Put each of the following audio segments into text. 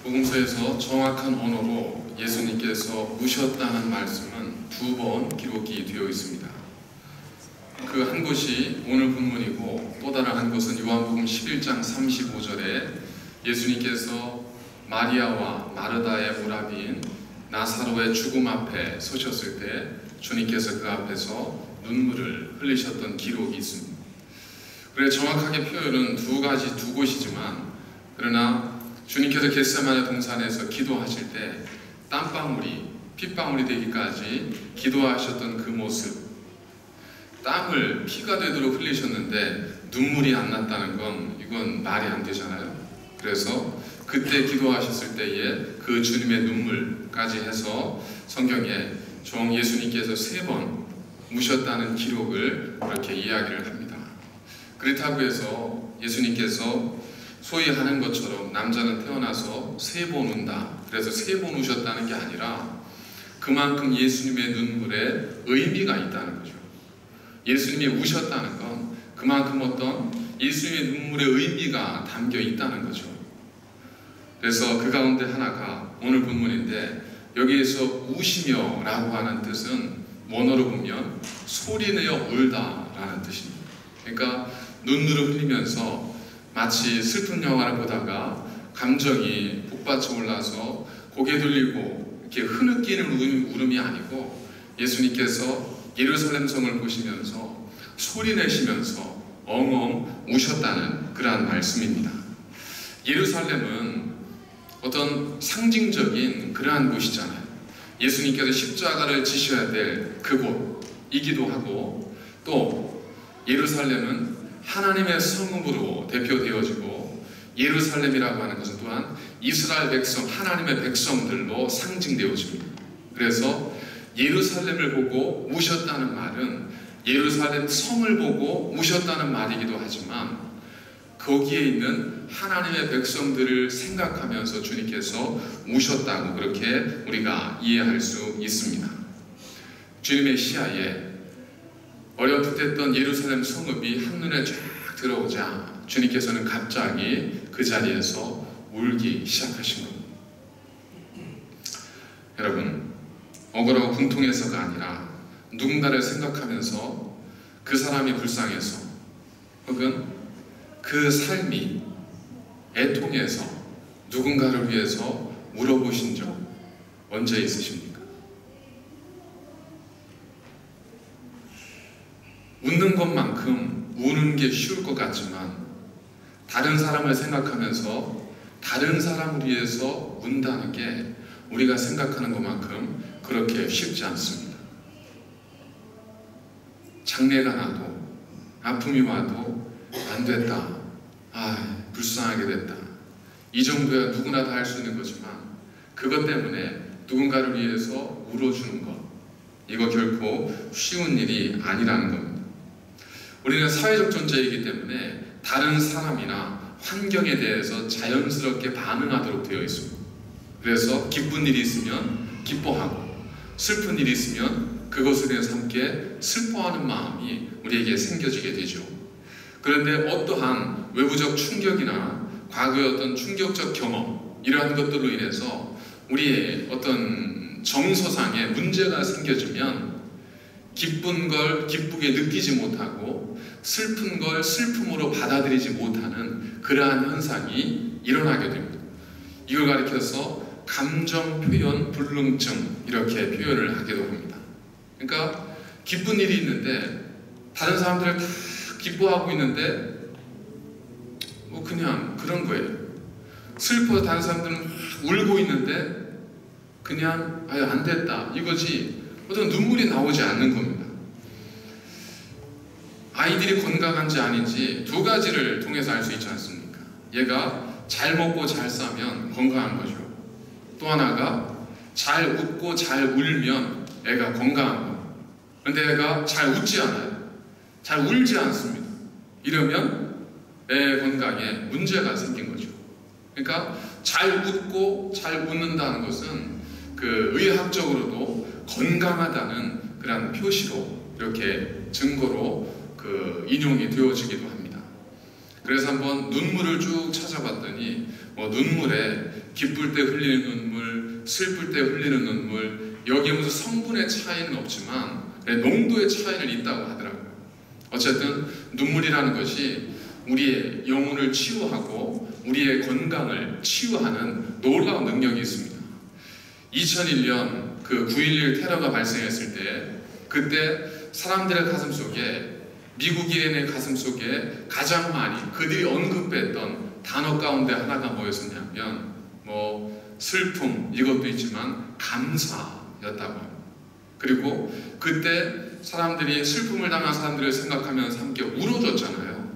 복음서에서 정확한 언어로 예수님께서 우셨다는 말씀은 2번 기록이 되어 있습니다. 그 한 곳이 오늘 본문이고 또 다른 한 곳은 요한복음 11장 35절에 예수님께서 마리아와 마르다의 오라비인 나사로의 죽음 앞에 서셨을 때 주님께서 그 앞에서 눈물을 흘리셨던 기록이 있습니다. 그래 정확하게 표현은 두 곳이지만 그러나 주님께서 겟세마네 동산에서 기도하실 때 땀방울이 핏방울이 되기까지 기도하셨던 그 모습, 땀을 피가 되도록 흘리셨는데 눈물이 안 났다는 건 이건 말이 안 되잖아요. 그래서 그때 기도하셨을 때에 그 주님의 눈물까지 해서 성경에 종 예수님께서 3번 우셨다는 기록을 그렇게 이야기를 합니다. 그렇다고 해서 예수님께서 소위 하는 것처럼 남자는 태어나서 3번 운다, 그래서 3번 우셨다는 게 아니라 그만큼 예수님의 눈물에 의미가 있다는 거죠. 예수님이 우셨다는 건 그만큼 어떤 예수님의 눈물의 의미가 담겨 있다는 거죠. 그래서 그 가운데 하나가 오늘 본문인데 여기에서 우시며 라고 하는 뜻은 원어로 보면 소리내어 울다 라는 뜻입니다. 그러니까 눈물을 흘리면서 마치 슬픈 영화를 보다가 감정이 복받쳐 올라서 고개 돌리고 이렇게 흐느끼는 울음이 아니고 예수님께서 예루살렘 성을 보시면서 소리내시면서 엉엉 우셨다는 그러한 말씀입니다. 예루살렘은 어떤 상징적인 그러한 곳이잖아요. 예수님께서 십자가를 지셔야 될 그곳이기도 하고 또 예루살렘은 하나님의 성읍으로 대표되어지고 예루살렘이라고 하는 것은 또한 이스라엘 백성, 하나님의 백성들로 상징되어집니다. 그래서 예루살렘을 보고 우셨다는 말은 예루살렘 성을 보고 우셨다는 말이기도 하지만 거기에 있는 하나님의 백성들을 생각하면서 주님께서 우셨다고 그렇게 우리가 이해할 수 있습니다. 주님의 시야에 어렴풋했던 예루살렘 성읍이 한눈에 쫙 들어오자 주님께서는 갑자기 그 자리에서 울기 시작하신 겁니다. 여러분, 억울하고 분통해서가 아니라 누군가를 생각하면서 그 사람이 불쌍해서 혹은 그 삶이 애통해서 누군가를 위해서 울어보신 적 언제 있으십니까? 웃는 것만큼 우는 게 쉬울 것 같지만 다른 사람을 생각하면서 다른 사람을 위해서 운다는 게 우리가 생각하는 것만큼 그렇게 쉽지 않습니다. 장례가 나도 아픔이 와도 안 됐다, 불쌍하게 됐다, 이 정도야 누구나 다 할 수 있는 거지만 그것 때문에 누군가를 위해서 울어주는 것, 이거 결코 쉬운 일이 아니라는 겁니다. 우리는 사회적 존재이기 때문에 다른 사람이나 환경에 대해서 자연스럽게 반응하도록 되어 있습니다. 그래서 기쁜 일이 있으면 기뻐하고 슬픈 일이 있으면 그것에 대해서 함께 슬퍼하는 마음이 우리에게 생겨지게 되죠. 그런데 어떠한 외부적 충격이나 과거의 어떤 충격적 경험, 이러한 것들로 인해서 우리의 어떤 정서상의 문제가 생겨지면 기쁜 걸 기쁘게 느끼지 못하고 슬픈 걸 슬픔으로 받아들이지 못하는 그러한 현상이 일어나게 됩니다. 이걸 가리켜서 감정 표현 불능증, 이렇게 표현을 하기도 합니다. 그러니까 기쁜 일이 있는데 다른 사람들을 다 기뻐하고 있는데 그냥 그런 거예요. 슬퍼서 다른 사람들은 울고 있는데 그냥 안 됐다 이거지 어떤 눈물이 나오지 않는 겁니다. 아이들이 건강한지 아닌지 두 가지를 통해서 알 수 있지 않습니까? 얘가 잘 먹고 잘 싸면 건강한 거죠. 또 하나가 잘 웃고 잘 울면 애가 건강한 거예요. 그런데 애가 잘 웃지 않아요. 잘 울지 않습니다. 이러면 애 건강에 문제가 생긴 거죠. 그러니까 잘 웃고 잘 웃는다는 것은 그 의학적으로도 건강하다는 그런 표시로 이렇게 증거로 그 인용이 되어지기도 합니다. 그래서 한번 눈물을 쭉 찾아봤더니 눈물에 기쁠 때 흘리는 눈물, 슬플 때 흘리는 눈물, 여기에 무슨 성분의 차이는 없지만 농도의 차이는 있다고 하더라고요. 어쨌든 눈물이라는 것이 우리의 영혼을 치유하고 우리의 건강을 치유하는 놀라운 능력이 있습니다. 2001년 그 9.11 테러가 발생했을 때, 그때 사람들의 가슴 속에, 미국인의 가슴 속에 가장 많이 그들이 언급했던 단어 가운데 하나가 뭐였었냐면 슬픔, 이것도 있지만 감사였다고 합니다. 그리고 그때 사람들이 슬픔을 당한 사람들을 생각하면서 함께 울어줬잖아요.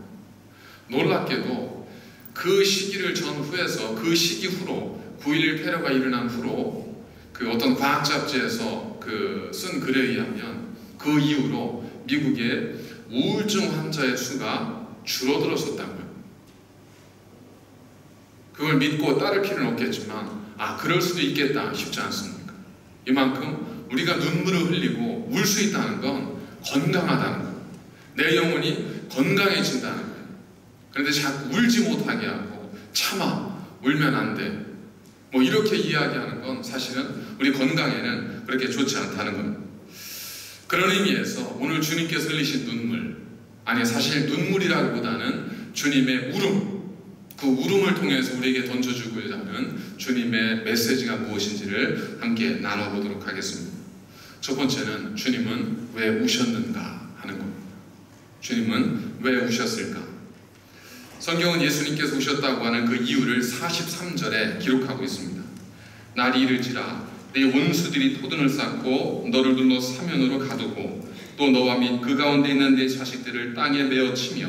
놀랍게도 그 시기를 전후해서, 그 시기 후로, 9.11 테러가 일어난 후로 그 어떤 과학 잡지에서 쓴 글에 의하면 그 이후로 미국의 우울증 환자의 수가 줄어들었었다고요. 그걸 믿고 따를 필요는 없겠지만 그럴 수도 있겠다 싶지 않습니까? 이만큼 우리가 눈물을 흘리고 울 수 있다는 건 건강하다는 거예요. 내 영혼이 건강해진다는 거예요. 그런데 자꾸 울지 못하게 하고 참아, 울면 안 돼, 이렇게 이야기하는 건 사실은 우리 건강에는 그렇게 좋지 않다는 겁니다. 그런 의미에서 오늘 주님께서 흘리신 눈물, 사실 눈물이라기보다는 주님의 울음, 그 울음을 통해서 우리에게 던져주고자 하는 주님의 메시지가 무엇인지를 함께 나눠보도록 하겠습니다. 첫 번째는 주님은 왜 우셨는가 하는 겁니다. 주님은 왜 우셨을까? 성경은 예수님께서 우셨다고 하는 그 이유를 43절에 기록하고 있습니다. 날이 이를지라 네 원수들이 토둔을 쌓고 너를 둘러 사면으로 가두고 또 너와 및 그 가운데 있는 네 자식들을 땅에 메어 치며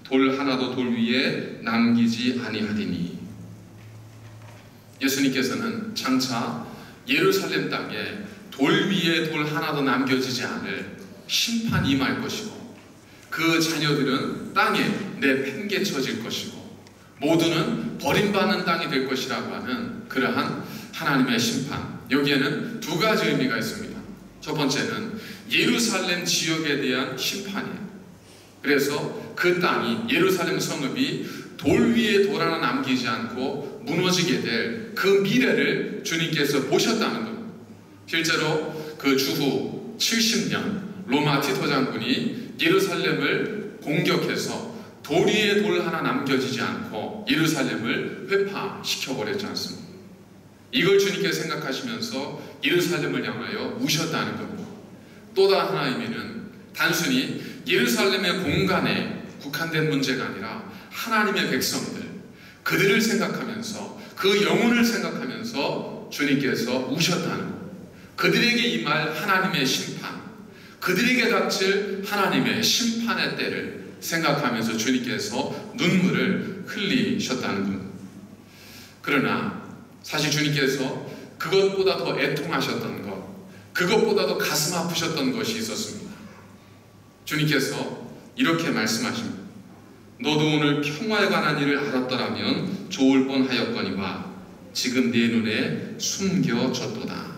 돌 하나도 돌 위에 남기지 아니하리니. 예수님께서는 장차 예루살렘 땅에 돌 위에 돌 하나도 남겨지지 않을 심판이 임할 것이고, 그 자녀들은 땅에 내팽개쳐질 것이고, 모두는 버림받는 땅이 될 것이라고 하는 그러한 하나님의 심판. 여기에는 두 가지 의미가 있습니다. 첫 번째는 예루살렘 지역에 대한 심판이에요. 그래서 그 땅이, 예루살렘 성읍이 돌 위에 돌 하나 남기지 않고 무너지게 될 그 미래를 주님께서 보셨다는 겁니다. 실제로 그 주후 70년 로마 티토 장군이 예루살렘을 공격해서 돌 위에 돌 하나 남겨지지 않고 예루살렘을 회파시켜버렸지 않습니까? 이걸 주님께서 생각하시면서 예루살렘을 향하여 우셨다는 겁니다. 또 다른 하나의 의미는 단순히 예루살렘의 공간에 국한된 문제가 아니라 하나님의 백성들, 그들을 생각하면서, 그 영혼을 생각하면서 주님께서 우셨다는 것. 그들에게 임할 하나님의 심판, 그들에게 닥칠 하나님의 심판의 때를 생각하면서 주님께서 눈물을 흘리셨다는 겁니다. 그러나 사실 주님께서 그것보다 더 애통하셨던 것, 그것보다 더 가슴 아프셨던 것이 있었습니다. 주님께서 이렇게 말씀하십니다. 너도 오늘 평화에 관한 일을 알았더라면 좋을 뻔하였거니와 지금 네 눈에 숨겨졌도다.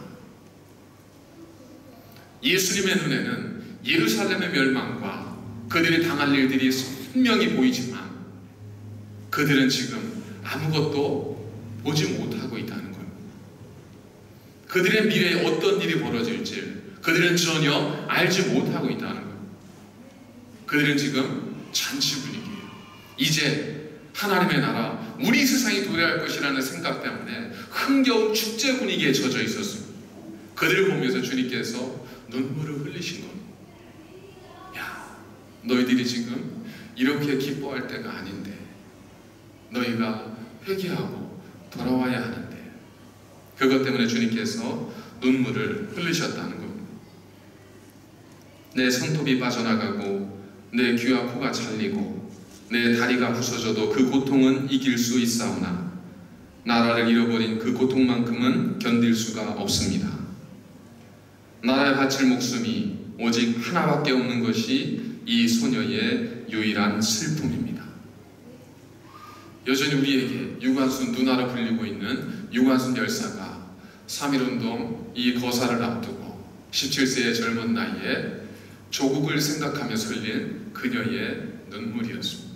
예수님의 눈에는 예루살렘의 멸망과 그들이 당할 일들이 분명히 보이지만 그들은 지금 아무것도 보지 못하고 있다는 거예요. 그들의 미래에 어떤 일이 벌어질지 그들은 전혀 알지 못하고 있다는 거예요. 그들은 지금 잔치 분위기예요. 이제 하나님의 나라, 우리 세상이 도래할 것이라는 생각 때문에 흥겨운 축제 분위기에 젖어 있었습니다. 그들을 보면서 주님께서 눈물을 흘리신 겁니다. 야, 너희들이 지금 이렇게 기뻐할 때가 아닌데, 너희가 회개하고 돌아와야 하는데, 그것 때문에 주님께서 눈물을 흘리셨다는 겁니다. 내 손톱이 빠져나가고 내 귀와 코가 잘리고 내 다리가 부서져도 그 고통은 이길 수 있사오나 나라를 잃어버린 그 고통만큼은 견딜 수가 없습니다. 나라에 바칠 목숨이 오직 하나밖에 없는 것이 이 소녀의 유일한 슬픔입니다. 여전히 우리에게 유관순 누나로 불리고 있는 유관순 열사가 3.1운동 이 거사를 앞두고 17세의 젊은 나이에 조국을 생각하면서 흘린 그녀의 눈물이었습니다.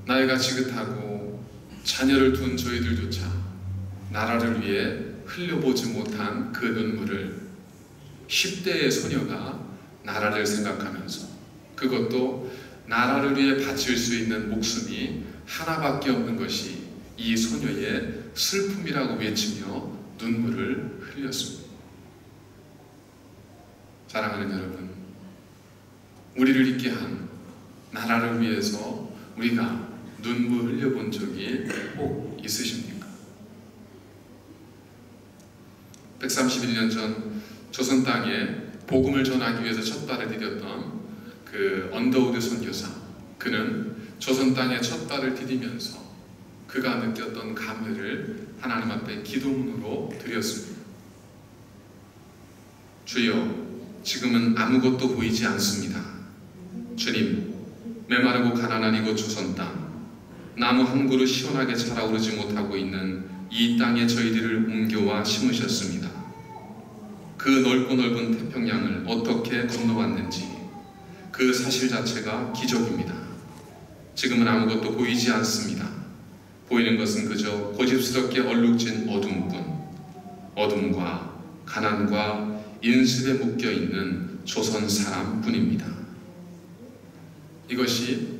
나이가 지긋하고 자녀를 둔 저희들조차 나라를 위해 흘려보지 못한 그 눈물을 10대의 소녀가 나라를 생각하면서, 그것도 나라를 위해 바칠 수 있는 목숨이 하나밖에 없는 것이 이 소녀의 슬픔이라고 외치며 눈물을 흘렸습니다. 사랑하는 여러분, 우리를 있게 한 나라를 위해서 우리가 눈물 흘려본 적이 꼭 있으십니까? 131년 전 조선 땅에 복음을 전하기 위해서 첫 발을 디뎠던 그 언더우드 선교사, 그는 조선 땅에 첫 발을 디디면서 그가 느꼈던 감회를 하나님 앞에 기도문으로 드렸습니다. 주여, 지금은 아무것도 보이지 않습니다. 주님, 메마르고 가난한 이곳 조선 땅, 나무 한 그루 시원하게 자라오르지 못하고 있는 이 땅에 저희들을 옮겨와 심으셨습니다. 그 넓고 넓은 태평양을 어떻게 건너왔는지 그 사실 자체가 기적입니다. 지금은 아무것도 보이지 않습니다. 보이는 것은 그저 고집스럽게 얼룩진 어둠뿐, 어둠과 가난과 인습에 묶여있는 조선 사람뿐입니다. 이것이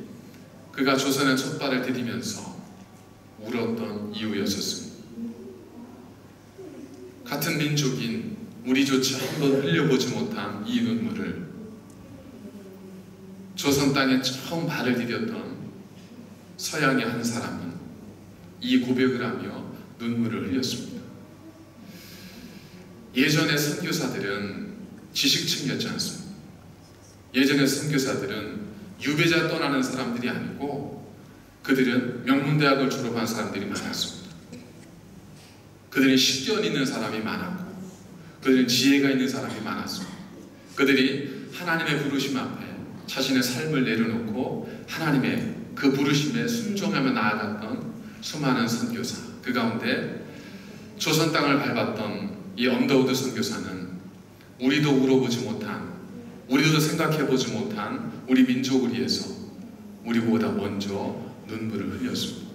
그가 조선의 첫 발을 디디면서 울었던 이유였었습니다. 같은 민족인 우리조차 한번 흘려보지 못한 이 눈물을 조선 땅에 처음 발을 디뎠던 서양의 한 사람은 이 고백을 하며 눈물을 흘렸습니다. 예전의 선교사들은 지식층이었지 않습니다. 예전의 선교사들은 유배자 떠나는 사람들이 아니고 그들은 명문대학을 졸업한 사람들이 많았습니다. 그들이 식견 있는 사람이 많았고 그들은 지혜가 있는 사람이 많았습니다. 그들이 하나님의 부르심 앞에 자신의 삶을 내려놓고 하나님의 그 부르심에 순종하며 나아갔던 수많은 선교사, 그 가운데 조선 땅을 밟았던 이 언더우드 선교사는 우리도 울어보지 못한, 우리도 생각해보지 못한 우리 민족을 위해서 우리보다 먼저 눈물을 흘렸습니다.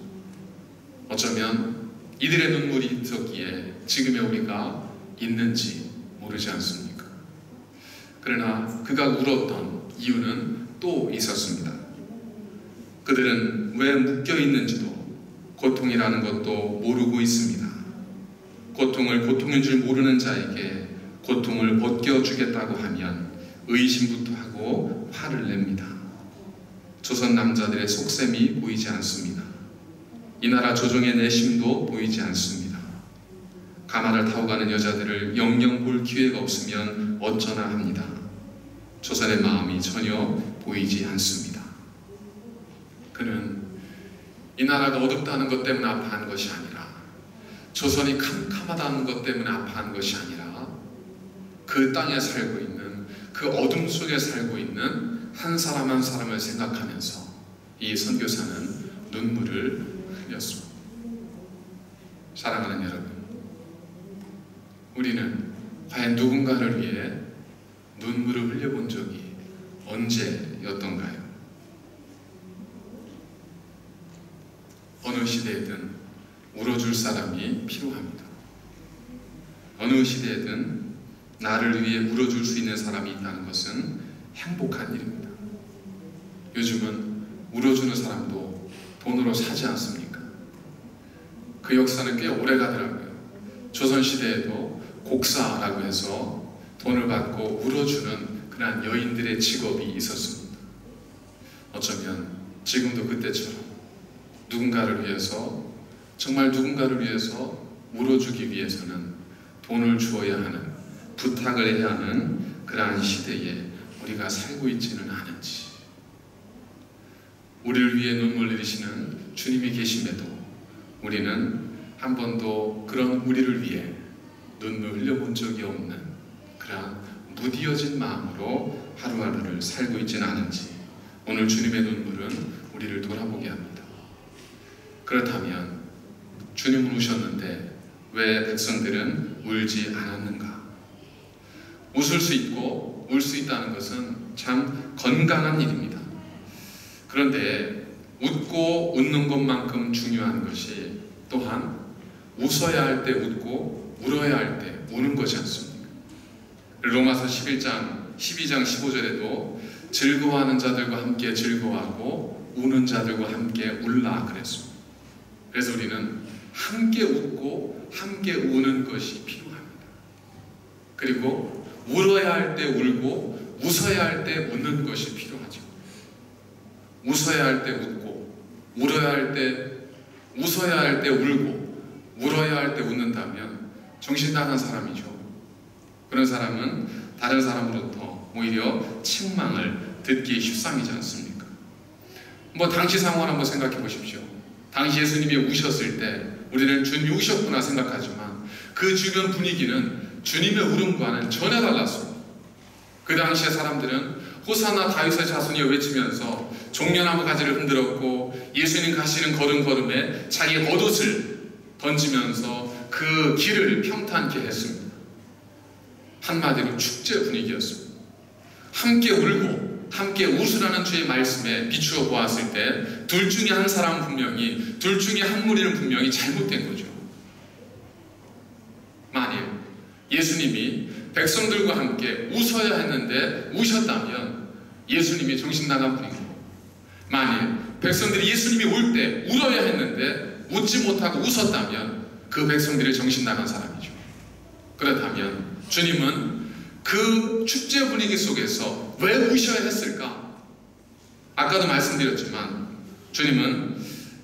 어쩌면 이들의 눈물이 있었기에 지금의 우리가 있는지 모르지 않습니까? 그러나 그가 울었던 이유는 또 있었습니다. 그들은 왜 묶여있는지도 고통이라는 것도 모르고 있습니다. 고통을 고통인 줄 모르는 자에게 고통을 벗겨주겠다고 하면 의심부터 하고 화를 냅니다. 조선 남자들의 속셈이 보이지 않습니다. 이 나라 조정의 내심도 보이지 않습니다. 가마를 타고 가는 여자들을 영영 볼 기회가 없으면 어쩌나 합니다. 조선의 마음이 전혀 보이지 않습니다. 그는 이 나라가 어둡다는 것 때문에 아파하는 것이 아니라, 조선이 캄캄하다는 것 때문에 아파하는 것이 아니라, 그 땅에 살고 있는, 그 어둠 속에 살고 있는 한 사람 한 사람을 생각하면서 이 선교사는 눈물을 흘렸습니다. 사랑하는 여러분, 우리는 과연 누군가를 위해 눈물을 흘려본 적이 언제였던가요? 어느 시대에든 울어줄 사람이 필요합니다. 어느 시대에든 나를 위해 울어줄 수 있는 사람이 있다는 것은 행복한 일입니다. 요즘은 울어주는 사람도 돈으로 사지 않습니까? 그 역사는 꽤 오래 가더라고요. 조선시대에도 곡사라고 해서 돈을 받고 울어주는 그러한 여인들의 직업이 있었습니다. 어쩌면 지금도 그때처럼 누군가를 위해서, 정말 누군가를 위해서 울어주기 위해서는 돈을 주어야 하는, 부탁을 해야 하는 그러한 시대에 우리가 살고 있지는 않은지, 우리를 위해 눈물 흘리시는 주님이 계심에도 우리는 한 번도 그런 우리를 위해 눈물 흘려본 적이 없는 그러한 무디어진 마음으로 하루하루를 살고 있지는 않은지, 오늘 주님의 눈물은 우리를 돌아보게 합니다. 그렇다면 주님은 우셨는데 왜 백성들은 울지 않았는가? 웃을 수 있고 울 수 있다는 것은 참 건강한 일입니다. 그런데 웃고 웃는 것만큼 중요한 것이 또한 웃어야 할 때 웃고 울어야 할 때 우는 것이 않습니까? 로마서 12장 15절에도 즐거워하는 자들과 함께 즐거워하고 우는 자들과 함께 울라 그랬습니다. 그래서 우리는 함께 웃고 함께 우는 것이 필요합니다. 그리고 울어야 할 때 울고 웃어야 할 때 웃는 것이 필요하죠. 웃어야 할 때 웃고 울어야 할 때 울고 울어야 할 때 웃는다면 정신 나간 사람이죠. 그런 사람은 다른 사람으로부터 오히려 책망을 듣기 십상이지 않습니까? 당시 상황을 한번 생각해 보십시오. 당시 예수님이 우셨을 때 우리는 주님이 우셨구나 생각하지만 그 주변 분위기는 주님의 울음과는 전혀 달랐습니다. 그 당시의 사람들은 호사나 다윗의 자손이여 외치면서 종려나무 가지를 흔들었고 예수님 가시는 걸음걸음에 자기 겉옷을 던지면서 그 길을 평탄케 했습니다. 한마디로 축제 분위기였습니다. 함께 울고 함께 웃으라는 주의 말씀에 비추어 보았을 때 둘 중에 한 사람은 분명히, 둘 중에 한 무리는 분명히 잘못된 거죠. 만일 예수님이 백성들과 함께 웃어야 했는데 우셨다면 예수님이 정신 나간 분이고, 만일 백성들이 예수님이 울 때 울어야 했는데 웃지 못하고 웃었다면 그 백성들이 정신 나간 사람이죠. 그렇다면 주님은 그 축제 분위기 속에서 왜 우셔야 했을까? 아까도 말씀드렸지만 주님은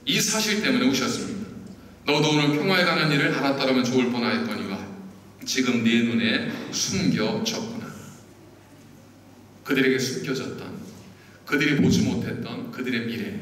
이 사실 때문에 우셨습니다. 너도 오늘 평화에 관한 일을 알았더라면 좋을 뻔하였거니와 지금 네 눈에 숨겨졌구나. 그들에게 숨겨졌던, 그들이 보지 못했던 그들의 미래,